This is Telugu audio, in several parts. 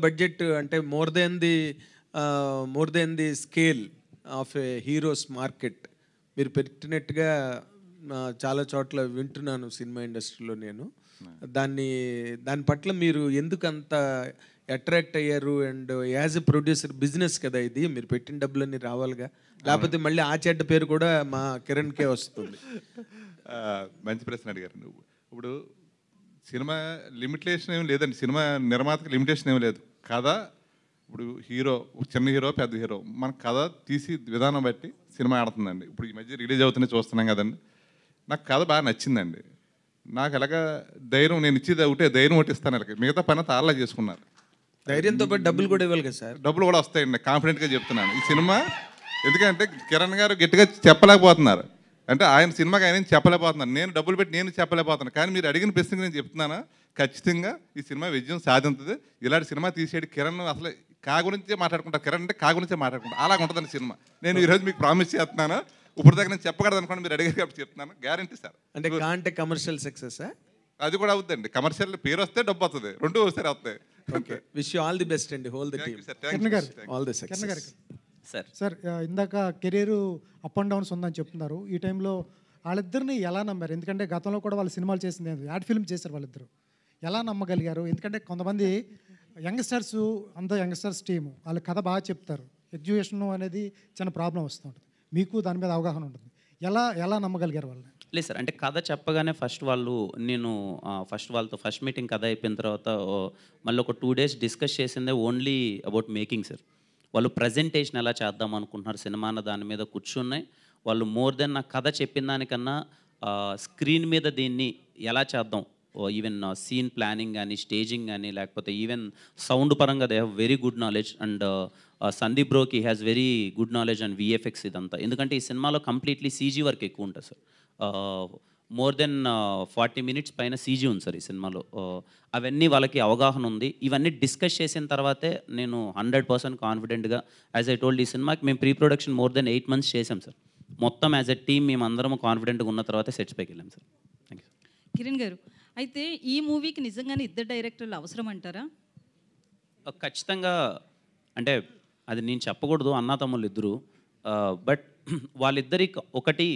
బడ్జెట్ అంటే more than the scale of A heroes market మీరు పెట్టినట్టుగా చాలా చోట్ల వింటున్నాను సినిమా ఇండస్ట్రీలో నేను. దాని పట్ల మీరు ఎందుకు అంత అట్రాక్ట్ అయ్యారు? And as a producer business కదా ఇది, మీరు పెట్టిన డబ్బులన్నీ రావాలిగా, లేకపోతే మళ్ళీ ఆ చెడ్డ పేరు కూడా మా కిరణ్కే వస్తుంది. మంచి ప్రశ్న అడిగారు నువ్వు. ఇప్పుడు సినిమా లిమిటేషన్ ఏమి లేదండి, సినిమా నిర్మాతకి లిమిటేషన్ ఏమి లేదు. కథ ఇప్పుడు హీరో, చిన్న హీరో పెద్ద హీరో, మన కథ తీసి విధానం బట్టి సినిమా ఆడుతుందండి. ఇప్పుడు ఈ మధ్య రిలీజ్ అవుతున్నాయి చూస్తున్నాం కదండి. నాకు కథ బాగా నచ్చిందండి. నాకు ఎలాగా ధైర్యం, నేను ఇచ్చేది ఒకటే ధైర్యం ఒకటి ఇస్తాను. అలాగే మిగతా పని అంతా అలా చేసుకున్నారు. ధైర్యంతో పాటు డబ్బులు కూడా ఇవ్వాలి కదా సార్. డబ్బులు కూడా వస్తాయండి, కాన్ఫిడెంట్గా చెప్తున్నాను. ఈ సినిమా ఎందుకంటే కిరణ్ గారు గట్టిగా చెప్పలేకపోతున్నారు, అంటే ఆయన సినిమాకి ఆయన చెప్పలేకపోతున్నాను, నేను డబ్బులు పెట్టి నేను చెప్పలేకపోతున్నాను. కానీ మీరు అడిగిన ప్రశ్నకి నేను చెప్తున్నాను, ఖచ్చితంగా ఈ సినిమా విజయం సాధించదు. ఇలాంటి సినిమా తీసేది కిరణ్ అసలు కా గురించే మాట్లాడుకుంటారు, కిరణ్ అంటే కా గురించే మాట్లాడుకుంటారు, అలాగ ఉంటుందండి సినిమా. నేను ఈరోజు మీకు ప్రామిస్ చేస్తున్నాను, ఇప్పుడు దాకా నేను చెప్పకూడదు అనుకోండి, మీరు అడిగారు కాబట్టి చెప్తున్నాను, గ్యారంటీ సార్. అంటే కమర్షియల్ సక్సెస్ అది కూడా అవుతుందండి. కమర్షియల్ పేరు వస్తే డబ్బు వస్తుంది, రెండు ఒకసారి వస్తాయి. Okay, wish you all the best అండి, whole the team. All the success sir. ఇందాక కెరీర్ అప్ అండ్ డౌన్స్ ఉందని చెప్తున్నారు. ఈ టైంలో వాళ్ళిద్దరిని ఎలా నమ్మారు? ఎందుకంటే గతంలో కూడా వాళ్ళు సినిమాలు చేసింది, యాడ్ ఫిల్మ్ చేశారు వాళ్ళిద్దరు. ఎలా నమ్మగలిగారు? ఎందుకంటే కొంతమంది యంగ్స్టర్స్, అంత యంగ్స్టర్స్ టీము, వాళ్ళు కథ బాగా చెప్తారు, ఎడ్యుకేషన్ అనేది చిన్న ప్రాబ్లం వస్తుంటుంది, మీకు దాని మీద అవగాహన ఉంటుంది. ఎలా నమ్మగలిగారు వాళ్ళని? లేదు సార్, అంటే కథ చెప్పగానే నేను వాళ్ళతో ఫస్ట్ మీటింగ్ కథ అయిపోయిన తర్వాత మళ్ళీ ఒక 2 days డిస్కస్ చేసిందే ఓన్లీ అబౌట్ మేకింగ్ సార్. వాళ్ళు ప్రజెంటేషన్ ఎలా చేద్దాం అనుకుంటున్నారు సినిమా అన్న దాని మీద కూర్చున్నాయి. వాళ్ళు మోర్ దెన్ నా కథ చెప్పిన దానికన్నా స్క్రీన్ మీద దీన్ని ఎలా చేద్దాం, ఈవెన్ సీన్ ప్లానింగ్ కానీ, స్టేజింగ్ కానీ, లేకపోతే ఈవెన్ సౌండ్ పరంగా they have very good knowledge. And Sandeep బ్రోకి has very good knowledge and VFX ఇదంతా. ఎందుకంటే ఈ సినిమాలో కంప్లీట్లీ సీజీ వర్క్ ఎక్కువ ఉంటుంది సార్. మోర్ దెన్ 40 minutes పైన సీజీ ఉంది సార్ ఈ సినిమాలో. అవన్నీ వాళ్ళకి అవగాహన ఉంది. ఇవన్నీ డిస్కస్ చేసిన తర్వాతే నేను 100% కాన్ఫిడెంట్గా, యాజ్ ఐ టోల్డ్, ఈ సినిమాకి మేము pre production more than 8 months చేసాం సార్. మొత్తం యాజ్ ఎ టీమ్ మేము అందరం కాన్ఫిడెంట్గా ఉన్న తర్వాతే సెట్స్ పైకి వెళ్ళాం సార్. Thank you. కిరణ్ గారు, అయితే ఈ మూవీకి నిజంగానే ఇద్దరు డైరెక్టర్లు అవసరం అంటారా? ఖచ్చితంగా. అంటే అది నేను చెప్పకూడదు, అన్నా తమ్ముళ్ళు ఇద్దరు. బట్ వాళ్ళిద్దరి ఒకటి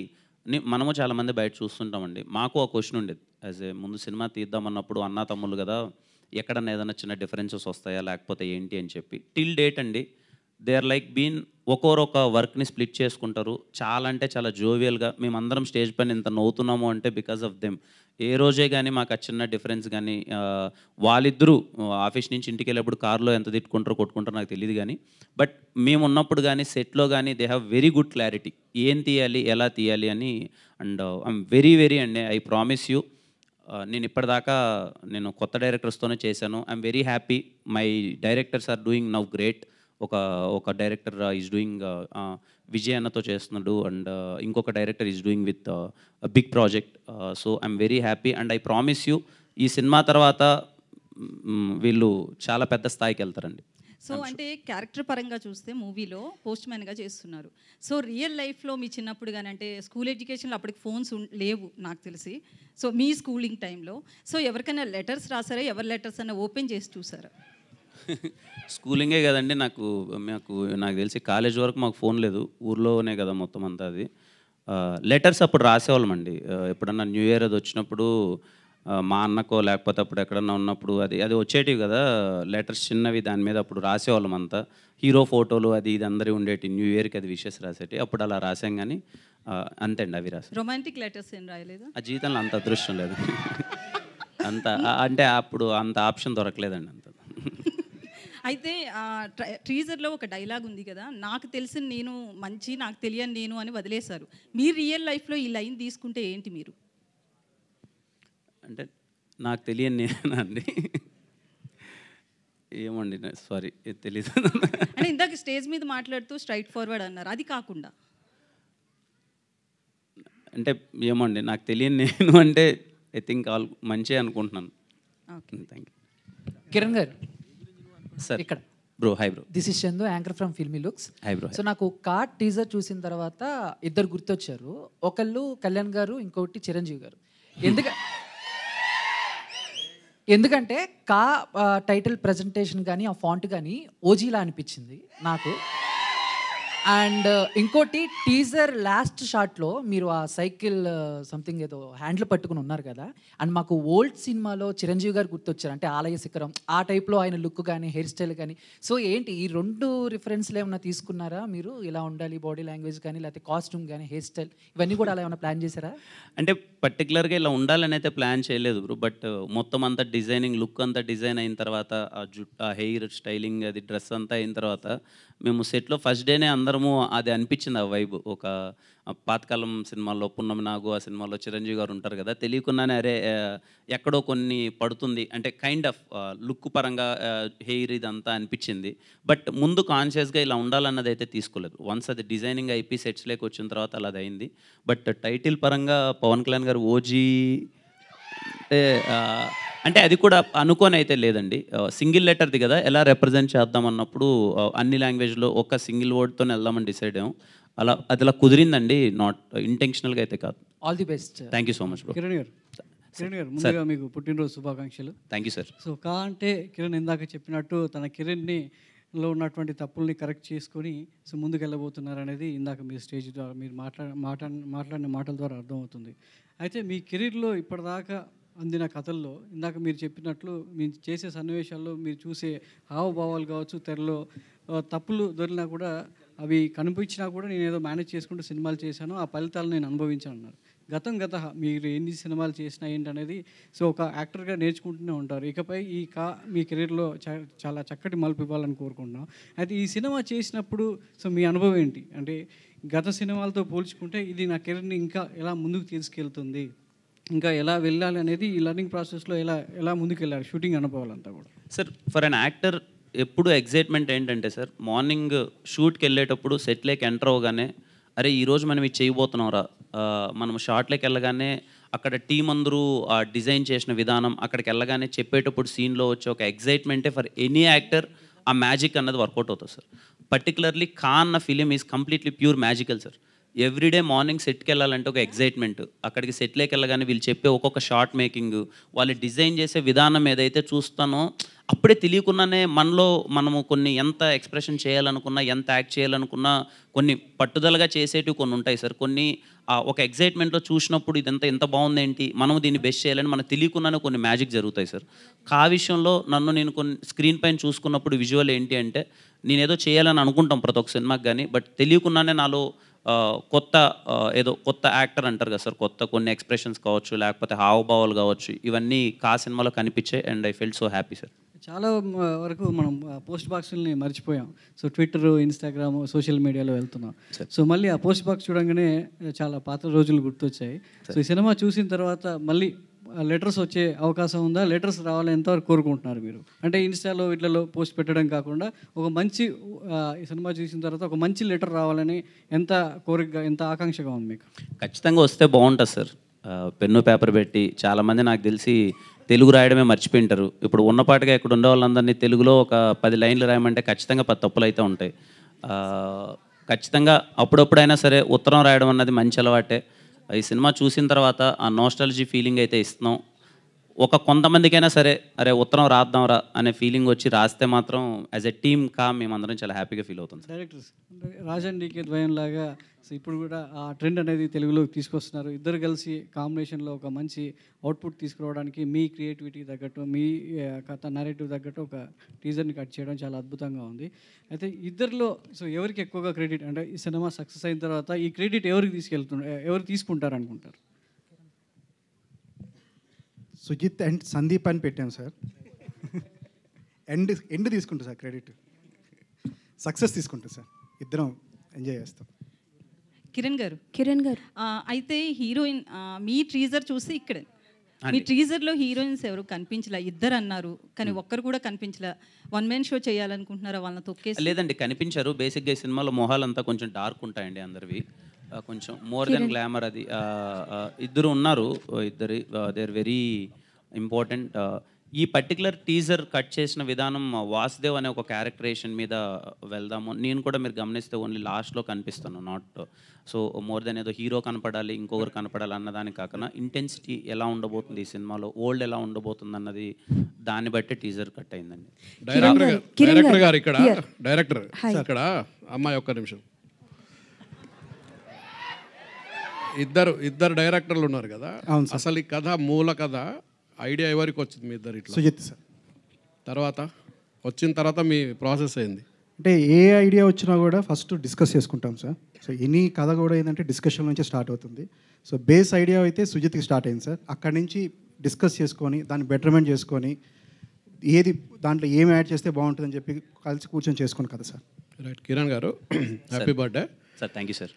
మనము చాలామంది బయట చూస్తుంటామండి. మాకు ఒక క్వశ్చన్ ఉండేది, యాజ్ ఏ ముందు సినిమా తీద్దామన్నప్పుడు అన్నా తమ్ముళ్ళు కదా, ఎక్కడన్నా ఏదైనా చిన్న డిఫరెన్సెస్ వస్తాయా లేకపోతే ఏంటి అని చెప్పి. టిల్ డేట్ అండి దే ఆర్ లైక్ బీన్ ఒక్కొక్క వర్క్ని స్ప్లిట్ చేసుకుంటారు. చాలా అంటే చాలా జోవియల్గా మేమందరం స్టేజ్ పైన ఇంత నవ్వుతున్నాము అంటే బికాస్ ఆఫ్ దెమ్. ఏ రోజే కానీ మాకు ఆ చిన్న డిఫరెన్స్ కానీ, వాళ్ళిద్దరూ ఆఫీస్ నుంచి ఇంటికి వెళ్ళేప్పుడు కార్లో ఎంత తిట్టుకుంటారో కొట్టుకుంటారో నాకు తెలియదు కానీ, బట్ మేము ఉన్నప్పుడు కానీ సెట్లో కానీ they have very good clarity, ఏం తీయాలి ఎలా తీయాలి అని. అండ్ ఐఎమ్ వెరీ అండి, ఐ ప్రామిస్ యూ, నేను ఇప్పటిదాకా కొత్త డైరెక్టర్స్తోనే చేశాను. I'm very happy. My directors are doing now great. ఒక డైరెక్టర్ ఈజ్ డూయింగ్ విజయ్ అన్నతో చేస్తున్నాడు, అండ్ ఇంకొక director is doing with big project. So I'm very happy and I promise you, ఈ సినిమా తర్వాత వీళ్ళు చాలా పెద్ద స్థాయికి వెళ్తారండి. సో అంటే క్యారెక్టర్ పరంగా చూస్తే మూవీలో పోస్ట్ మ్యాన్గా చేస్తున్నారు. సో రియల్ లైఫ్లో మీ చిన్నప్పుడు కానీ, అంటే స్కూల్ ఎడ్యుకేషన్లో అప్పటికి ఫోన్స్ లేవు నాకు తెలిసి, సో మీ స్కూలింగ్ టైంలో సో ఎవరికైనా లెటర్స్ రాసారా? ఎవరి లెటర్స్ అన్న ఓపెన్ చేసి చూసారా? స్కూలింగే కదండి. నాకు తెలిసి కాలేజ్ వరకు మాకు ఫోన్ లేదు, ఊర్లోనే కదా మొత్తం అంతా. అది లెటర్స్ అప్పుడు రాసేవాళ్ళమండి. ఎప్పుడన్నా న్యూ ఇయర్ అది వచ్చినప్పుడు మా అన్నకో లేకపోతే అప్పుడు ఎక్కడన్నా ఉన్నప్పుడు అది వచ్చేటివి కదా లెటర్స్ చిన్నవి, దాని మీద అప్పుడు రాసేవాళ్ళం అంతా. హీరో ఫోటోలు అది ఇది అందరి ఉండేటి, న్యూ ఇయర్కి అది విషెస్ రాసేటి, అప్పుడు అలా రాసాం. కానీ అంతే అండి, అవి రాసాం. రొమాంటిక్ లెటర్స్ ఏం రాయలేదు? ఆ జీవితంలో అంత అదృష్టం లేదు, అంత అంటే అప్పుడు అంత ఆప్షన్ దొరకలేదండి అంత. అయితే టీజర్లో ఒక డైలాగ్ ఉంది కదా, నాకు తెలిసిన నేను మంచి, నాకు తెలియని నేను అని వదిలేశారు. మీరు రియల్ లైఫ్లో ఈ లైన్ తీసుకుంటే ఏంటి మీరు? అంటే నాకు తెలియని నేనా అండి? ఏమండి, సారీ తెలీదు. అంటే ఇందాక స్టేజ్ మీద మాట్లాడుతూ స్ట్రైట్ ఫార్వర్డ్ అన్నారు, అది కాకుండా అంటే ఏమండి, నాకు తెలియని నేను అంటే ఐ థింక్ ఆల్ మంచి అనుకుంటున్నాను. Okay, thank you. కిరణ్ గారు సార్. ఇక్కడ bro, hi bro. This is Chandu, anchor from filmy looks. Hi bro. So నాకు కార్డ్ టీజర్ చూసిన తర్వాత ఇద్దరు గుర్తొచ్చారు. ఒకళ్ళు కళ్యాణ్ గారు, ఇంకొకటి చిరంజీవి గారు. ఎందుకంటే టైటిల్ ప్రజెంటేషన్ కానీ ఆ ఫాంట్ కానీ ఓజీలా అనిపించింది నాకు. అండ్ ఇంకోటి టీజర్ లాస్ట్ షాట్లో మీరు ఆ సైకిల్ సంథింగ్ ఏదో హ్యాండిల్ పట్టుకుని ఉన్నారు కదా, అండ్ మాకు ఓల్డ్ సినిమాలో చిరంజీవి గారు గుర్తొచ్చారు. అంటే ఆలయ శిఖరం ఆ టైప్లో ఆయన లుక్ కానీ హెయిర్ స్టైల్ కానీ. సో ఏంటి ఈ 2 రిఫరెన్స్లు ఏమైనా తీసుకున్నారా మీరు? ఇలా ఉండాలి బాడీ లాంగ్వేజ్ కానీ, లేకపోతే కాస్ట్యూమ్ కానీ, హెయిర్ స్టైల్ ఇవన్నీ కూడా అలా ఏమైనా ప్లాన్ చేశారా? అంటే పర్టికులర్గా ఇలా ఉండాలని అయితే ప్లాన్ చేయలేదు బ్రో. బట్ మొత్తం అంతా డిజైనింగ్ లుక్ అంతా డిజైన్ అయిన తర్వాత ఆ జుట్టు, ఆ హెయిర్ స్టైలింగ్, అది డ్రెస్ అంతా అయిన తర్వాత మేము సెట్లో ఫస్ట్ డేనే అందరము అది అనిపించింది ఆ వైబ్. ఒక పాతకాలం సినిమాల్లో పున్నమి నాగు, ఆ సినిమాలో చిరంజీవి గారు ఉంటారు కదా, తెలియకుండానే అరే ఎక్కడో కొన్ని పడుతుంది అంటే కైండ్ ఆఫ్ లుక్ పరంగా హెయిర్ ఇదంతా అనిపించింది. బట్ ముందు కాన్షియస్గా ఇలా ఉండాలన్నది అయితే తీసుకోలేదు. వన్స్ అది డిజైనింగ్ అయిపోయి సెట్స్లోకి వచ్చిన తర్వాత అలా అది అయింది. బట్ టైటిల్ పరంగా పవన్ కళ్యాణ్ గారు ఓజీ అంటే అంటే అది కూడా అనుకోని అయితే లేదండి. సింగిల్ లెటర్ది కదా, ఎలా రిప్రజెంట్ చేద్దాం అన్నప్పుడు అన్ని లాంగ్వేజ్లో ఒక సింగిల్ వర్డ్తో వెళ్దామని డిసైడ్ అయ్యాం. అది అలా కుదిరిందండి, నాట్ ఇంటెన్షనల్గా అయితే కాదు. All the best. Thank you so much bro. Kiran గారు ముందుగా మీకు పుట్టినరోజు శుభాకాంక్షలు. Thank you sir. సో అంటే కిరణ్ ఇందాక చెప్పినట్టు తన కెరీర్ని లో ఉన్నటువంటి తప్పుల్ని కరెక్ట్ చేసుకొని సో ముందుకు వెళ్ళబోతున్నారు అనేది ఇందాక మీ స్టేజ్ ద్వారా మీరు మాట్లాడిన మాటల ద్వారా అర్థమవుతుంది. అయితే మీ కెరీర్లో ఇప్పటిదాకా అందిన కథల్లో ఇందాక మీరు చెప్పినట్లు మీరు చేసే సన్నివేశాల్లో మీరు చూసే హావభావాలు కావచ్చు, తెరలో తప్పులు దొరికినా కూడా అవి కనిపించినా కూడా నేను ఏదో మేనేజ్ చేసుకుంటూ సినిమాలు చేశాను, ఆ ఫలితాలు నేను అనుభవించాను అన్నారు. గత మీరు ఎన్ని సినిమాలు చేసినా ఏంటనేది సో ఒక యాక్టర్గా నేర్చుకుంటూనే ఉంటారు. ఇకపై మీ కెరీర్లో చాలా చక్కటి మలుపు ఇవ్వాలని కోరుకుంటున్నాం. అయితే ఈ సినిమా చేసినప్పుడు సో మీ అనుభవం ఏంటి? అంటే గత సినిమాలతో పోల్చుకుంటే ఇది నా కెరీర్ని ఇంకా ఎలా ముందుకు తీసుకెళ్తుంది, ఇంకా ఎలా వెళ్ళాలి అనేది ఈ లర్నింగ్ ప్రాసెస్లో ఎలా ముందుకు వెళ్ళాలి షూటింగ్ అనుభవాలంతా కూడా? సార్ ఫర్ అన్ యాక్టర్ ఎప్పుడు ఎగ్జైట్మెంట్ ఏంటంటే సార్, మార్నింగ్ షూట్కి వెళ్ళేటప్పుడు సెట్లోకి ఎంటర్ అవ్వగానే అరే ఈరోజు మనం ఇది చేయబోతున్నాంరా, మనం షార్ట్లోకి వెళ్ళగానే అక్కడ టీం అందరూ డిజైన్ చేసిన విధానం, అక్కడికి వెళ్ళగానే చెప్పేటప్పుడు సీన్లో వచ్చే ఒక ఎగ్జైట్మెంటే ఫర్ ఎనీ యాక్టర్ ఆ మ్యాజిక్ అన్నది వర్కౌట్ అవుతుంది సార్. పర్టికులర్లీ ఖాన్ అన్న film is completely pure magical sir. Everyday morning సెట్కి వెళ్ళాలంటే ఒక ఎగ్జైట్మెంట్, అక్కడికి సెట్లోకి వెళ్ళగానే వీళ్ళు చెప్పే ఒక్కొక్క షార్ట్ మేకింగ్, వాళ్ళు డిజైన్ చేసే విధానం ఏదైతే చూస్తానో అప్పుడే తెలియకుండానే మనము కొన్ని ఎంత ఎక్స్ప్రెషన్ చేయాలనుకున్నా, ఎంత యాక్ట్ చేయాలనుకున్నా కొన్ని పట్టుదలగా చేసేటివి కొన్ని ఉంటాయి సార్. కొన్ని ఒక ఎగ్జైట్మెంట్లో చూసినప్పుడు ఇదంతా ఎంత బాగుంది ఏంటి, మనం దీన్ని బెస్ట్ చేయాలని మనకు తెలియకుండానే కొన్ని మ్యాజిక్ జరుగుతాయి సార్. విషయంలో నేను కొన్ని స్క్రీన్ పైన చూసుకున్నప్పుడు విజువల్ ఏంటి అంటే నేను ఏదో చేయాలని అనుకుంటాం ప్రతి ఒక్క సినిమాకి, కానీ బట్ తెలియకుండానే నాలో కొత్త యాక్టర్ అంటారు కదా సార్, కొన్ని ఎక్స్ప్రెషన్స్ కావచ్చు, లేకపోతే హావభావాలు కావచ్చు, ఇవన్నీ సినిమాలో కనిపించాయి. And I felt so happy sir. చాలా వరకు మనం పోస్ట్ బాక్స్ని మర్చిపోయాం. సో ట్విట్టర్, ఇన్స్టాగ్రామ్, సోషల్ మీడియాలో వెళ్తున్నాం. సో మళ్ళీ ఆ పోస్ట్ బాక్స్ చూడంగానే చాలా పాత రోజులు గుర్తొచ్చాయి. సో ఈ సినిమా చూసిన తర్వాత మళ్ళీ లెటర్స్ వచ్చే అవకాశం ఉందా? లెటర్స్ రావాలని ఎంతవరకు కోరుకుంటున్నారు మీరు? అంటే ఇన్స్టాలో వీటిలో పోస్ట్ పెట్టడం కాకుండా ఒక మంచి ఈ సినిమా చూసిన తర్వాత ఒక మంచి లెటర్ రావాలని ఎంత కోరికగా, ఎంత ఆకాంక్షగా ఉంది మీకు? ఖచ్చితంగా వస్తే బాగుంటుంది సార్. పెన్ను పేపర్ పెట్టి చాలామంది నాకు తెలిసి తెలుగు రాయడమే మర్చిపోయింటారు. ఇప్పుడు ఉన్నపాటుగా ఇక్కడ ఉండే వాళ్ళందరినీ తెలుగులో ఒక 10 లైన్లు రాయమంటే ఖచ్చితంగా 10 తప్పులు అయితే ఉంటాయి. ఖచ్చితంగా అప్పుడప్పుడైనా సరే ఉత్తరం రాయడం అన్నది మంచి అలవాటే. ఈ సినిమా చూసిన తర్వాత ఆ నోస్టాలజీ ఫీలింగ్ అయితే ఇస్తున్నాం. కొంతమందికైనా సరే అరే ఉత్తరం రాద్దాంరా అనే ఫీలింగ్ వచ్చి రాస్తే మాత్రం యాజ్ ఎ టీమ్ మేమందరం చాలా హ్యాపీగా ఫీల్ అవుతుంది. డైరెక్టర్స్ రాజన్ డీకే ద్వయం లాగా సో ఇప్పుడు కూడా ఆ ట్రెండ్ అనేది తెలుగులోకి తీసుకొస్తున్నారు. ఇద్దరు కలిసి కాంబినేషన్లో ఒక మంచి అవుట్పుట్ తీసుకురావడానికి మీ క్రియేటివిటీ తగ్గట్టు, మీ కథ నరేటివ్ తగ్గట్టు ఒక టీజర్ని కట్ చేయడం చాలా అద్భుతంగా ఉంది. అయితే ఇద్దరిలో సో ఎవరికి ఎక్కువగా క్రెడిట్, అంటే ఈ సినిమా సక్సెస్ అయిన తర్వాత ఈ క్రెడిట్ ఎవరు తీసుకుంటారు అనుకుంటారు? సుజిత్ అండ్ సందీప్ అని పెట్టాం సార్. ఎండ్ తీసుకుంటాం సార్ క్రెడిట్, సక్సెస్ తీసుకుంటాం సార్, ఇద్దరం ఎంజాయ్ చేస్తాం. కిరణ్ గారు అయితే హీరోయిన్ మీ టీజర్ చూసి ఇక్కడ మీ టీజర్లో హీరోయిన్స్ ఎవరు కనిపించలే, ఇద్దరు అన్నారు కానీ ఒక్కరు కూడా కనిపించలే. వన్ మ్యాన్ షో చేయాలనుకుంటున్నారా వాళ్ళని తొక్కేసి? లేదండి, కనిపించారు. బేసిక్గా ఈ సినిమాలో మొహాలంతా కొంచెం డార్క్ ఉంటాయండి అందరివి, కొంచెం మోర్ దెన్ గ్లామర్. అది ఇద్దరు ఉన్నారు, దే ఆర్ వెరీ ఇంపార్టెంట్. ఈ పర్టికులర్ టీజర్ కట్ చేసిన విధానం వాసుదేవ్ అనే ఒక క్యారెక్టరేషన్ మీద వెళ్దాము. నేను కూడా మీరు గమనిస్తే ఓన్లీ లాస్ట్లో కనిపిస్తాను, నాట్ సో మోర్ దెన్ ఏదో హీరో కనపడాలి ఇంకొకరు కనపడాలి అన్నదానికి కాకుండా ఇంటెన్సిటీ ఎలా ఉండబోతుంది ఈ సినిమాలో, ఓల్డ్ ఎలా ఉండబోతుంది అన్నది దాన్ని బట్టి టీజర్ కట్ అయిందండి. డైరెక్టర్ గారు ఇక్కడ అమ్మాయి ఒక్క నిమిషం, ఇద్దరు డైరెక్టర్లు ఉన్నారు కదా, అసలు ఈ కథ మూల కథ ఐడియా ఎవరికి వచ్చింది? మీ ఇద్దరు ఇట్లా సుజిత్ సార్. తర్వాత వచ్చిన తర్వాత మీ ప్రాసెస్ అయింది అంటే ఏ ఐడియా వచ్చినా కూడా ఫస్ట్ డిస్కస్ చేసుకుంటాం సార్. సో ఎనీ కథ కూడా ఏంటంటే డిస్కషన్ నుంచి స్టార్ట్ అవుతుంది. సో బేస్ ఐడియా అయితే సుజిత్కి స్టార్ట్ అయింది సార్. అక్కడి నుంచి డిస్కస్ చేసుకొని దాన్ని బెటర్మెంట్ చేసుకొని ఏది దాంట్లో ఏం యాడ్ చేస్తే బాగుంటుందని చెప్పి కలిసి కూర్చొని చేసుకుని కదా సార్. రైట్. కిరణ్ గారు happy birthday sir. Thank you sir.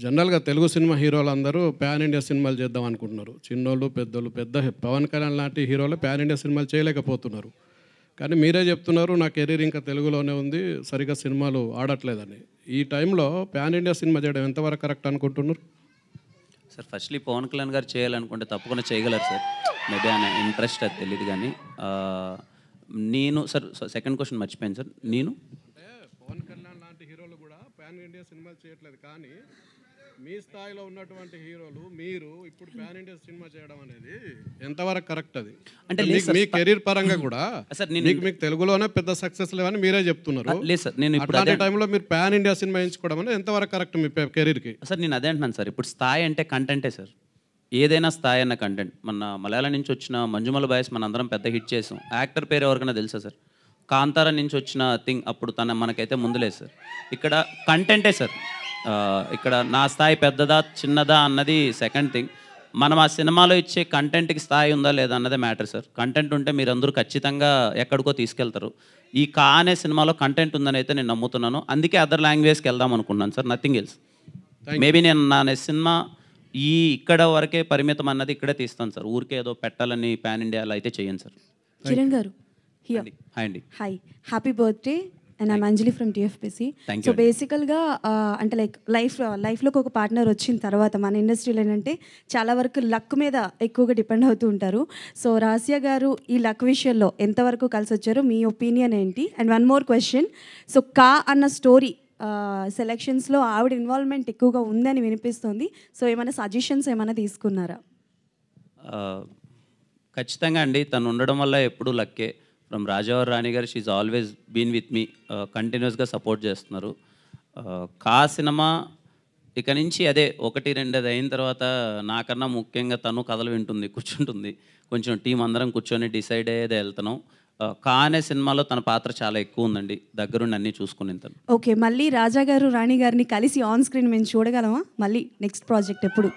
జనరల్గా తెలుగు సినిమా హీరోలు అందరూ ప్యాన్ ఇండియా సినిమాలు చేద్దాం అనుకుంటున్నారు. చిన్నోళ్ళు పెద్దోళ్ళు, పెద్ద పవన్ కళ్యాణ్ లాంటి హీరోలు ప్యాన్ ఇండియా సినిమాలు చేయలేకపోతున్నారు. కానీ మీరే చెప్తున్నారు నా కెరీర్ ఇంకా తెలుగులోనే ఉంది, సరిగ్గా సినిమాలు ఆడట్లేదని. ఈ టైంలో ప్యాన్ ఇండియా సినిమా చేయడం ఎంతవరకు కరెక్ట్ అనుకుంటున్నారు? సార్ ఫస్ట్లీ పవన్ కళ్యాణ్ గారు చేయాలనుకుంటే తప్పకుండా చేయగలరు సార్. మేబీ ఆయన ఇంట్రెస్ట్ అది తెలియదు కానీ నేను సార్ సెకండ్ క్వశ్చన్ మర్చిపోయాను సార్. నేను పవన్ కళ్యాణ్ లాంటి హీరోలు కూడా ప్యాన్ ఇండియా సినిమాలు చేయట్లేదు, కానీ మీ స్థాయిలో ఉన్నటువంటి హీరోలు మీరు ఇప్పుడు ప్యాన్ ఇండియా సినిమా చేయడం అనేది ఎంతవరకు కరెక్ట్? అది అంటే మీ కెరీర్ పరంగా కూడా మీకు తెలుగులోనే పెద్ద సక్సెస్ లేవని మీరే చెప్తున్నారు. లేదు సార్, నేను అట్లాంటి టైంలో మీరు ప్యాన్ ఇండియా సినిమా ఎంచుకోవడం అనేది ఎంతవరకు కరెక్ట్ మీ కెరీర్కి? సార్ నేను అదే అంటున్నాను సార్, ఇప్పుడు స్థాయి అంటే కంటెంటే సార్. ఏదైనా స్థాయి అన్న కంటెంట్. మన మలయాళం నుంచి వచ్చిన మంజుమల బాయ్స్ మన అందరం పెద్ద హిట్ చేసాం. యాక్టర్ పేరు ఎవరికైనా తెలుసా సార్? కాంతారా నుంచి వచ్చిన థింగ్ అప్పుడు మనకైతే ముందులేదు సార్. ఇక్కడ కంటెంటే సార్. ఇక్కడ నా స్థాయి పెద్దదా చిన్నదా అన్నది సెకండ్ థింగ్. మనం ఆ సినిమాలో ఇచ్చే కంటెంట్కి స్థాయి ఉందా లేదా అన్నదే మ్యాటర్ సార్. కంటెంట్ ఉంటే మీరందరూ ఖచ్చితంగా ఎక్కడికో తీసుకెళ్తారు. ఈ కా అనే సినిమాలో కంటెంట్ ఉందని అయితే నేను నమ్ముతున్నాను. అందుకే అదర్ లాంగ్వేజ్కి వెళ్దాం అనుకున్నాను సార్, నథింగ్ ఎల్స్. మేబీ నేను నా సినిమా ఇక్కడ వరకే పరిమితం అన్నది ఇక్కడే తీస్తాను సార్. ఊరికే ఏదో పెట్టాలని ప్యాన్ ఇండియాలో అయితే చేయను సార్. కిరణ్ గారు హియర్. హాయ్ అండి. Hi, happy birthday and I'm Anjali from TFPC. So బేసికల్గా అంటే లైఫ్లోకి ఒక పార్ట్నర్ వచ్చిన తర్వాత మన ఇండస్ట్రీలో ఏంటంటే చాలా వరకు లక్ మీద ఎక్కువగా డిపెండ్ అవుతూ ఉంటారు. సో రాసియా గారు ఈ లక్ విషయంలో ఎంతవరకు కలిసి వచ్చారు, మీ ఒపీనియన్ ఏంటి? And one more question, so కా అన్న స్టోరీ సెలెక్షన్స్లో ఆవిడ ఇన్వాల్వ్మెంట్ ఎక్కువగా ఉందని వినిపిస్తుంది. సో ఏమైనా సజెషన్స్ ఏమైనా తీసుకున్నారా? ఖచ్చితంగా అండి, తను ఉండడం వల్ల ఎప్పుడూ లక్కే. ఫ్రమ్ రాజావారి రాణి గారు she always been with me, కంటిన్యూస్గా సపోర్ట్ చేస్తున్నారు. కా సినిమా ఇక నుంచి అదే 1-2 అది అయిన తర్వాత నాకన్నా ముఖ్యంగా తను కథలు వింటుంది, కూర్చుంటుంది. కొంచెం టీం అందరం కూర్చొని డిసైడ్ అయ్యేదే వెళ్తున్నాం. కా అనే సినిమాలో తన పాత్ర చాలా ఎక్కువ ఉందండి, దగ్గరుండి అన్నీ చూసుకుని తను. ఓకే, మళ్ళీ రాజా గారు రాణి గారిని కలిసి ఆన్ స్క్రీన్ మేము చూడగలమా మళ్ళీ నెక్స్ట్ ప్రాజెక్ట్ ఎప్పుడు?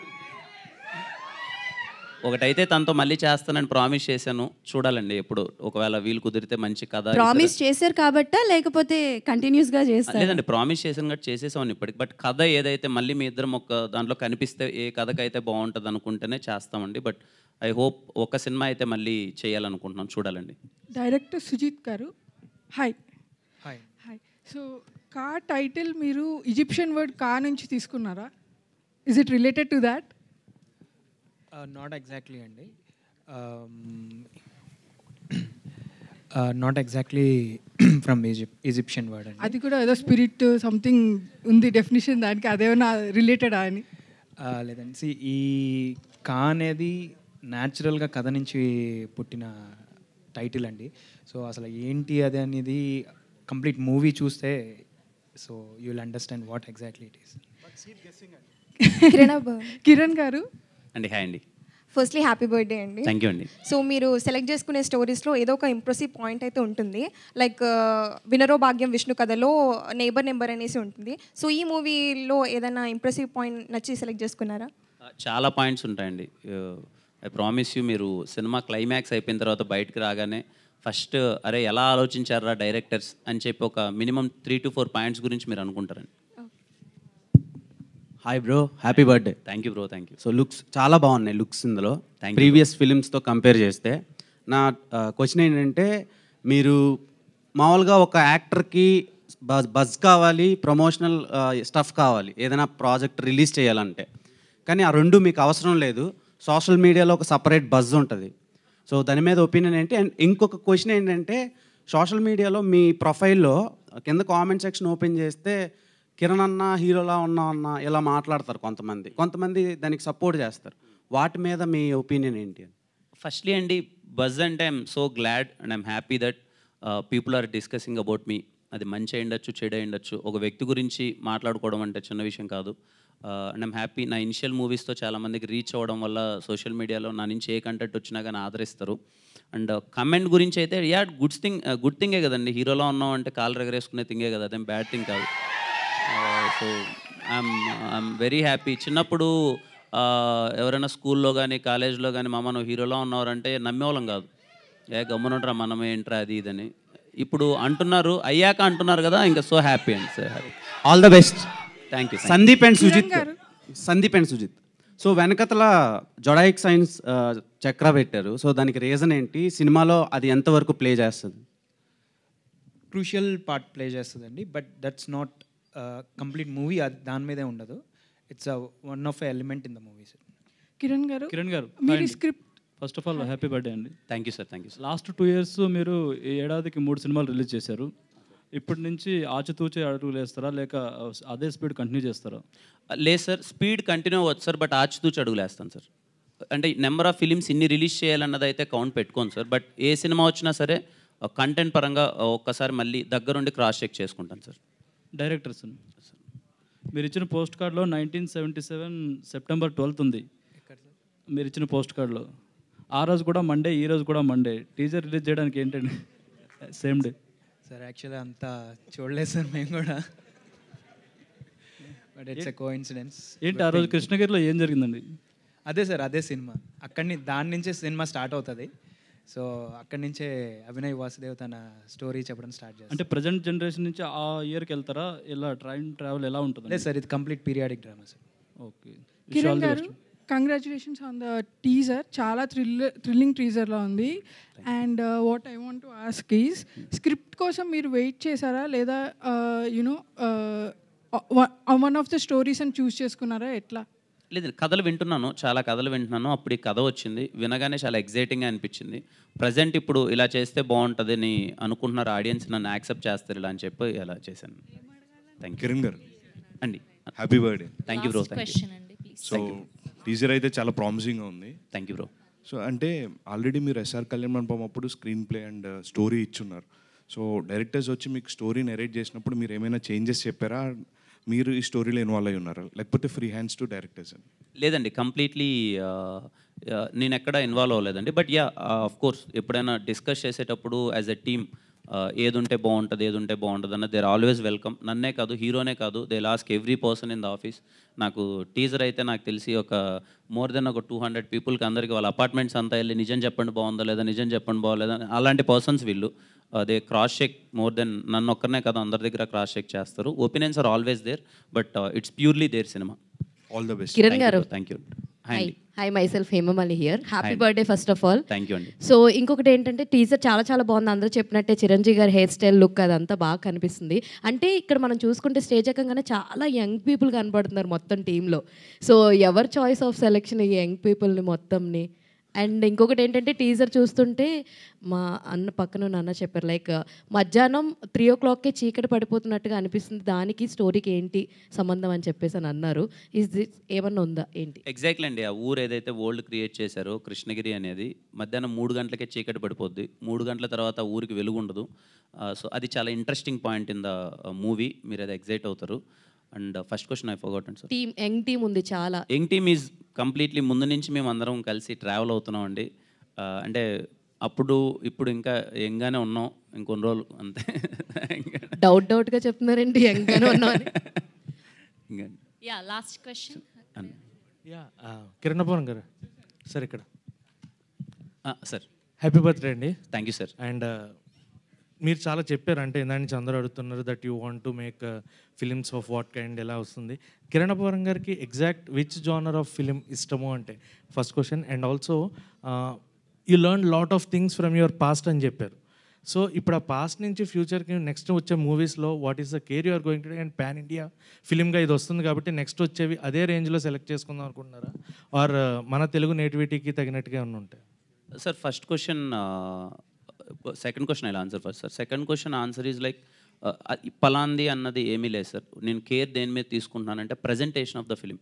ఒకటైతే తనతో మళ్ళీ చేస్తానని ప్రామిస్ చేశాను, చూడాలండి ఎప్పుడు. ఒకవేళ వీలు కుదిరితే మంచి కథ. ప్రామిస్ చేశారు కాబట్టా లేకపోతే కంటిన్యూస్గా చేస్తారు? లేదండి, ప్రామిస్ చేశాను కాబట్టి చేసేసామని ఇప్పటికి. బట్ కథ ఏదైతే మళ్ళీ మీ ఇద్దరం ఒక దాంట్లో కనిపిస్తే ఏ కథకైతే బాగుంటుంది అనుకుంటేనే చేస్తామండి. బట్ ఐ హోప్ ఒక సినిమా అయితే మళ్ళీ చేయాలనుకుంటున్నాం, చూడాలండి. డైరెక్టర్ సుజిత్ గారు hi. Hi hi. So Ka title మీరు ఈజిప్షియన్ వర్డ్ కా నుంచి తీసుకున్నారా? Is it related to that? Not exactly అండి, not exactly from Egyptian word అండి. అది కూడా ఏదో స్పిరిట్ సంథింగ్ ఉంది డెఫినేషన్ దానికి, అదేమన్నా రిలేటెడా అని? లేదండి, ఈ కా అనేది న్యాచురల్గా కథ నుంచి పుట్టిన టైటిల్ అండి. సో అసలు ఏంటి అది అనేది కంప్లీట్ మూవీ చూస్తే so you will understand what exactly it is. Kiran గారు అండి. హాయ్ అండి. ఫస్ట్లీ హ్యాపీ బర్త్డే అండి. థ్యాంక్ యూ అండి. సో మీరు సెలెక్ట్ చేసుకునే స్టోరీస్లో ఏదో ఒక ఇంప్రెసివ్ పాయింట్ అయితే ఉంటుంది. లైక్ వినరో భాగ్యం విష్ణు కథలో నెంబర్ అనేసి ఉంటుంది. సో ఈ మూవీలో ఏదైనా ఇంప్రెసివ్ పాయింట్ నచ్చి సెలెక్ట్ చేసుకున్నారా? చాలా పాయింట్స్ ఉంటాయండి. ఐ ప్రామిస్ యూ, మీరు సినిమా క్లైమాక్స్ అయిపోయిన తర్వాత బయటకు రాగానే ఫస్ట్ అరే ఎలా ఆలోచించారా డైరెక్టర్స్ అని చెప్పి ఒక మినిమం 3 to 4 పాయింట్స్ గురించి మీరు అనుకుంటారండి. Hi bro, happy birthday. Thank you bro, thank you. So looks చాలా బాగున్నాయి, లుక్స్ ఇందులో ప్రీవియస్ ఫిలిమ్స్తో కంపేర్ చేస్తే. నా క్వశ్చన్ ఏంటంటే, మీరు మామూలుగా ఒక యాక్టర్కి బజ్ కావాలి, ప్రమోషనల్ స్టఫ్ కావాలి ఏదైనా ప్రాజెక్ట్ రిలీజ్ చేయాలంటే, కానీ ఆ రెండు మీకు అవసరం లేదు. సోషల్ మీడియాలో ఒక సపరేట్ బజ్ ఉంటుంది. సో దాని మీద ఒపీనియన్ ఏంటి? అండ్ ఇంకొక క్వశ్చన్ ఏంటంటే, సోషల్ మీడియాలో మీ ప్రొఫైల్లో కింద కామెంట్ సెక్షన్ ఓపెన్ చేస్తే కిరణ్ అన్న హీరోలా ఉన్నా అన్న ఇలా మాట్లాడతారు కొంతమంది దానికి సపోర్ట్ చేస్తారు. వాటి మీద మీ ఒపీనియన్ ఏంటి? ఫస్ట్లీ అండి, బజ్ అంటే I'm so glad and I'm happy that people are discussing about me. అది మంచి అయ్యుండొచ్చు, చెడు అయ్యుండొచ్చు. ఒక వ్యక్తి గురించి మాట్లాడుకోవడం అంటే చిన్న విషయం కాదు. And I'm happy. నా ఇనిషియల్ మూవీస్తో చాలామందికి రీచ్ అవ్వడం వల్ల సోషల్ మీడియాలో నా నుంచి ఏ కంటెంట్ వచ్చినా కానీ ఆదరిస్తారు. అండ్ కమెంట్ గురించి అయితే గుడ్ థింగే కదండి. హీరోలో ఉన్నాం అంటే కాలు ఎగరేసుకునే థింగే కదా, అదేం బ్యాడ్ థింగ్ కాదు. So I'm very happy. చిన్నప్పుడు ఎవరైనా స్కూల్లో కానీ కాలేజ్లో కానీ మామ నువ్వు హీరోలో ఉన్నవారంటే నమ్మేవాళ్ళం కాదు. గమ్మునుంటారా మనం ఏంట్రా అది ఇదని. ఇప్పుడు అంటున్నారు, అయ్యాక అంటున్నారు కదా, ఇంకా సో హ్యాపీ అండి. So happy. All the best. Thank you. Sandeep and Sujith. So వెనకతల జొడాయిక్ సైన్స్ చక్ర పెట్టారు. సో దానికి రీజన్ ఏంటి? సినిమాలో అది ఎంతవరకు ప్లే చేస్తుంది? క్రూషియల్ పార్ట్ ప్లే చేస్తుందండి, but that's not complete movie. అది దాని మీదే ఉండదు. It's one of element in the movie. Sir Kiran గారు మీరు script first of all happy birthday అండి. Thank you sir. Thank you. Last 2 years మీరు ఈ ఏడాదికి 3 సినిమాలు రిలీజ్ చేశారు. ఇప్పటి నుంచి ఆచితూచే అడుగులు వేస్తారా, లేక అదే స్పీడ్ కంటిన్యూ చేస్తారా? లేదు సార్, స్పీడ్ కంటిన్యూ అవ్వచ్చు సార్, బట్ ఆచితూచి అడుగులు వేస్తాను సార్. అంటే నెంబర్ ఆఫ్ ఫిలిమ్స్ ఇన్ని రిలీజ్ చేయాలన్నది అయితే కౌంట్ పెట్టుకోను సార్. బట్ ఏ సినిమా వచ్చినా సరే కంటెంట్ పరంగా ఒక్కసారి మళ్ళీ దగ్గరుండి క్రాస్ చెక్ చేసుకుంటాను సార్. డైరెక్టర్స్, మీరు ఇచ్చిన పోస్ట్ కార్డ్లో 1977 September 12th ఉంది. మీరు ఇచ్చిన పోస్ట్ కార్డ్లో ఆ రోజు కూడా మండే, ఈ రోజు కూడా మండే. టీజర్ రిలీజ్ చేయడానికి ఏంటండి సేమ్ డే? సార్ యాక్చువల్లీ అంతా చూడలేదు సార్ మేము కూడా, బట్ ఇట్స్ ఎ కోఇన్సిడెన్స్. ఏంటి ఆ రోజు కృష్ణగిరిలో ఏం జరిగిందండి? అదే సార్, అదే సినిమా. దాని నుంచే సినిమా స్టార్ట్ అవుతుంది. సో అక్కడి నుంచే అభినయ్ వాసుదేవ్ తన స్టోరీ చెప్పడం స్టార్ట్ చేస్తారు. అంటే ప్రజెంట్ జనరేషన్ నుంచి ఆ ఇయర్కి వెళ్తారా? ఇలా ట్రావెల్ ఎలా ఉంటుంది? లేదు సార్, ఇది complete periodic drama sir. Okay. Kiran గారు, కంగ్రాచులేషన్స్ ఆన్ ద టీజర్. చాలా థ్రిల్లింగ్ టీజర్లో ఉంది. And what I want to ask is, script కోసం మీరు వెయిట్ చేశారా, లేదా you know one of the stories అని చూస్ చేసుకున్నారా, ఎట్లా? లేదు, కథలు వింటున్నాను, చాలా కథలు వింటున్నాను. అప్పుడు ఈ కథ వచ్చింది, వినగానే చాలా ఎగ్జైటింగ్గా అనిపించింది. ప్రజెంట్ ఇప్పుడు ఇలా చేస్తే బాగుంటుంది అని అనుకుంటున్నారు ఆడియన్స్, నన్ను యాక్సెప్ట్ చేస్తారు ఇలా అని చెప్పి ఇలా చేశాను. Thank you. కిరణ్ గారు అండి, happy birthday. Thank you bro. So teaser అయితే చాలా ప్రామిసింగ్గా ఉంది. Thank you bro. సో అంటే ఆల్రెడీ మీరు ఎస్ఆర్ కళ్యాణ్ మండపం అప్పుడు స్క్రీన్ ప్లే అండ్ స్టోరీ ఇచ్చున్నారు. సో డైరెక్టర్స్ వచ్చి మీకు స్టోరీ నెరేట్ చేసినప్పుడు మీరు ఏమైనా చేంజెస్ చెప్పారా? మీరు ఈ స్టోరీలో ఇన్వాల్వ్ అయి ఉన్నారా, లేకపోతే ఫ్రీ హ్యాండ్స్ టు డైరెక్టర్స్ అని? లేదండి, కంప్లీట్లీ నేను ఎక్కడ ఇన్వాల్వ్ అవ్వలేదండి. బట్ యా, ఆఫ్ కోర్స్ ఎప్పుడైనా డిస్కస్ చేసేటప్పుడు యాజ్ ఎ టీమ్ ఏది ఉంటే బాగుంటుంది అన్న దేర్ ఆల్వేస్ వెల్కమ్. నన్నే కాదు, హీరోనే కాదు, they లాస్క్ every person in the office. నాకు టీజర్ అయితే నాకు తెలిసి ఒక మోర్ దెన్ ఒక 200 పీపుల్కి అందరికీ వాళ్ళ అపార్ట్మెంట్స్ అంతా వెళ్ళి నిజం చెప్పండి బాగుందా లేదా, నిజం చెప్పండి బాగోలేదా, అలాంటి పర్సన్స్ వీళ్ళు. They cross check more than నన్ను ఒక్కరినే కాదు, అందరి దగ్గర క్రాస్ చెక్ చేస్తారు. Opinions are always there, but it's purely their సినిమా. All the best. కిరణ్ గారు, thank you. Hi myself Hemamali here. Happy birthday first of all. Thank you అండి. సో ఇంకొకటి ఏంటంటే, టీజర్ చాలా చాలా బాగుంది. అందరూ చెప్పినట్టే చిరంజీవి గారి హెయిర్ స్టైల్, లుక్ అదంతా బాగా కనిపిస్తుంది. అంటే ఇక్కడ మనం చూసుకుంటే స్టేజ్ ఎక్కగానే చాలా యంగ్ పీపుల్ కనబడుతున్నారు మొత్తం టీంలో. సో ఎవరి చాయిస్ ఆఫ్ సెలెక్షన్ ఈ యంగ్ పీపుల్ని మొత్తంని? అండ్ ఇంకొకటి ఏంటంటే, టీజర్ చూస్తుంటే మా అన్న పక్కన నాన్న చెప్పారు, లైక్ మధ్యాహ్నం 3 o'clockకే చీకటి పడిపోతున్నట్టుగా అనిపిస్తుంది, దానికి స్టోరీకి ఏంటి సంబంధం అని చెప్పేసి అని అన్నారు. ఇస్ దిస్ ఏమన్నా ఉందా ఏంటి? ఎగ్జాక్ట్లీ అండి, ఆ ఊరు ఏదైతే వరల్డ్ క్రియేట్ చేశారో కృష్ణగిరి అనేది, మధ్యాహ్నం 3 గంటలకే చీకటి పడిపోద్ది. 3 గంటల తర్వాత ఆ ఊరికి వెలుగు ఉండదు. సో అది చాలా interesting point in the movie. మీరు అది ఎగ్జైట్ అవుతారు. And first question I forgotten sir. Young team ఉంది చాలా. యంగ్ టీమ్ ఈజ్ కంప్లీట్లీ ముందు నుంచి మేము అందరం కలిసి ట్రావెల్ అవుతున్నాం అండి. అంటే అప్పుడు ఇప్పుడు ఇంకా యంగ్గానే ఉన్నాం, ఇంకొన్ని రోజులు అంతే. డౌట్గా చెప్తున్నారండి యంగ్గానే ఉన్నామని. Yeah, last question. యా, కిరణపురం గారు సార్, ఇక్కడ సార్ హ్యాపీ బర్త్డే అండి. Thank you sir. అండ్ మీరు చాలా చెప్పారు, అంటే ఇందా నుంచి అందరూ అడుగుతున్నారు that you want to make films of what kind, ఎలా వస్తుంది కిరణపురం గారికి exact which genre of film ఇష్టము అంటే first question. And also you learn lot of things from your past అని చెప్పారు. సో ఇప్పుడు ఆ పాస్ట్ నుంచి ఫ్యూచర్కి నెక్స్ట్ వచ్చే మూవీస్లో what is the care you are going to, and pan India ఫిలింగా ఇది వస్తుంది కాబట్టి నెక్స్ట్ వచ్చేవి అదే రేంజ్లో సెలెక్ట్ చేసుకుందాం అనుకుంటున్నారా, ఆర్ మన తెలుగు నేటివిటీకి తగినట్టుగా ఏమన్నా ఉంటాయి? Sir first question second question I answer first sir. Second question answer is like పలాంది అన్నది ఏమీ లేదు సార్. నేను కేర్ దేని మీద తీసుకుంటున్నానంటే ప్రజెంటేషన్ ఆఫ్ ద ఫిలిం.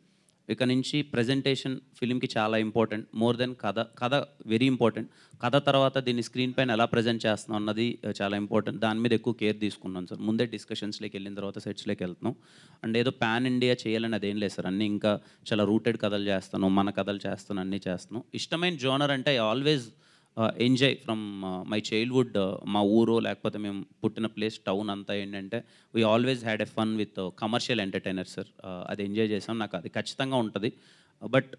ఇక నుంచి ప్రజెంటేషన్ ఫిలింకి చాలా ఇంపార్టెంట్, మోర్ దెన్ కథ వెరీ ఇంపార్టెంట్. కథ తర్వాత దీన్ని స్క్రీన్ పైన ఎలా ప్రజెంట్ చేస్తున్నాం అన్నది చాలా ఇంపార్టెంట్. దాని మీద ఎక్కువ కేర్ తీసుకున్నాను సార్. ముందే డిస్కషన్స్లోకి వెళ్ళిన తర్వాత సెట్స్లోకి వెళ్తున్నాం. అండ్ ఏదో పాన్ ఇండియా చేయాలని అదేం లేదు సార్. అన్నీ ఇంకా చాలా రూటెడ్ కథలు చేస్తాను, మన కథలు చేస్తాను, అన్నీ చేస్తున్నాం. ఇష్టమైన జోనర్ అంటే I always enjoy from my childhood. మా ఊరు లేకపోతే మేము పుట్టిన ప్లేస్ టౌన్ అంతా ఏంటంటే we always had a fun with commercial entertainer sir. అది ఎంజాయ్ చేసాం, నాకు అది ఖచ్చితంగా ఉంటుంది. But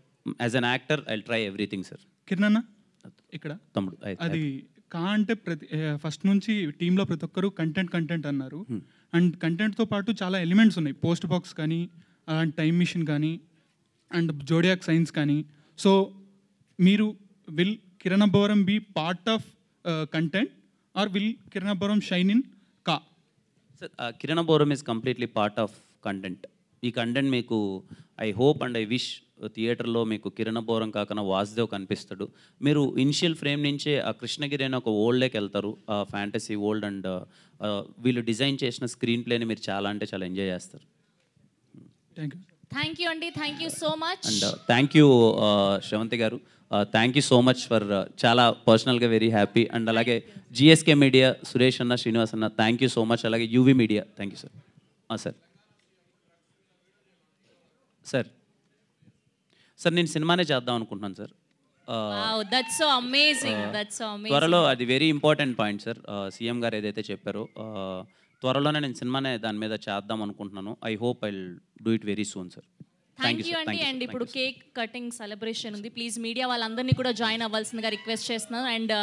as an actor I try everything sir. Kiran అన్న ఇక్కడ తమ్ముడు అది కా అంటే ఫస్ట్ నుంచి టీంలో ప్రతి ఒక్కరు కంటెంట్ అన్నారు. అండ్ కంటెంట్తో పాటు చాలా ఎలిమెంట్స్ ఉన్నాయి, పోస్ట్ బాక్స్ కానీ అలాంటి టైం మిషన్ కానీ అండ్ జోడియాక్ సైన్స్ కానీ. సో మీరు will Kiran Abbavaram be part of content or will Kiran Abbavaram shine in Ka? Sir Kiran Abbavaram is completely part of content. ఈ కంటెంట్ మీకు I hope and I wish థియేటర్లో మీకు కిరణ్ అబ్బవరం కాకుండా వాసుదేవ్ కనిపిస్తాడు. మీరు ఇనిషియల్ ఫ్రేమ్ నుంచే ఆ కృష్ణగిరి అనే ఒక వరల్డ్లోకి వెళ్తారు, ఫ్యాంటసీ వరల్డ్. అండ్ వీళ్ళు డిజైన్ చేసిన స్క్రీన్ ప్లేని మీరు చాలా అంటే చాలా ఎంజాయ్ చేస్తారు. థ్యాంక్ యూ అండి, thank you so much. And thank you Sravanthi గారు, thank you so much for చాలా పర్సనల్గా వెరీ హ్యాపీ. అండ్ అలాగే జిఎస్కే మీడియా సురేష్ అన్న, శ్రీనివాస్ అన్న, థ్యాంక్ యూ సో మచ్. అలాగే UV media thank you sir. Sir sir నేను సినిమానే చేద్దాం అనుకుంటున్నాను సార్. That's so amazing, that's so amazing. త్వరలో అది very important point sir. CM గారు ఏదైతే చెప్పారో త్వరలోనే నేను సినిమానే దాని మీద చేద్దాం అనుకుంటున్నాను. I hope I do it very soon sir. Thank you అండి. అండ్ ఇప్పుడు కేక్ కటింగ్ సెలబ్రేషన్ ఉంది. ప్లీజ్ మీడియా వాళ్ళందరినీ కూడా జాయిన్ అవ్వాల్సిందిగా రిక్వెస్ట్ చేస్తున్నాం. అండ్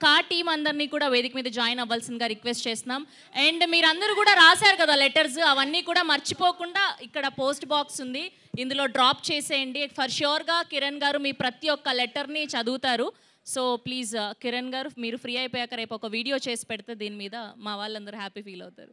కా టీమ్ అందరినీ కూడా వేదిక మీద జాయిన్ అవ్వాల్సిందిగా రిక్వెస్ట్ చేస్తున్నాం. అండ్ మీరందరూ కూడా రాశారు కదా లెటర్స్, అవన్నీ కూడా మర్చిపోకుండా ఇక్కడ పోస్ట్ బాక్స్ ఉంది, ఇందులో డ్రాప్ చేసేయండి. ఫర్ ష్యూర్గా కిరణ్ గారు మీ ప్రతి ఒక్క లెటర్ని చదువుతారు. సో ప్లీజ్ కిరణ్ గారు మీరు ఫ్రీ అయిపోయాక రేపు ఒక వీడియో చేసి పెడితే దీని మీద మా వాళ్ళందరూ హ్యాపీ ఫీల్ అవుతారు.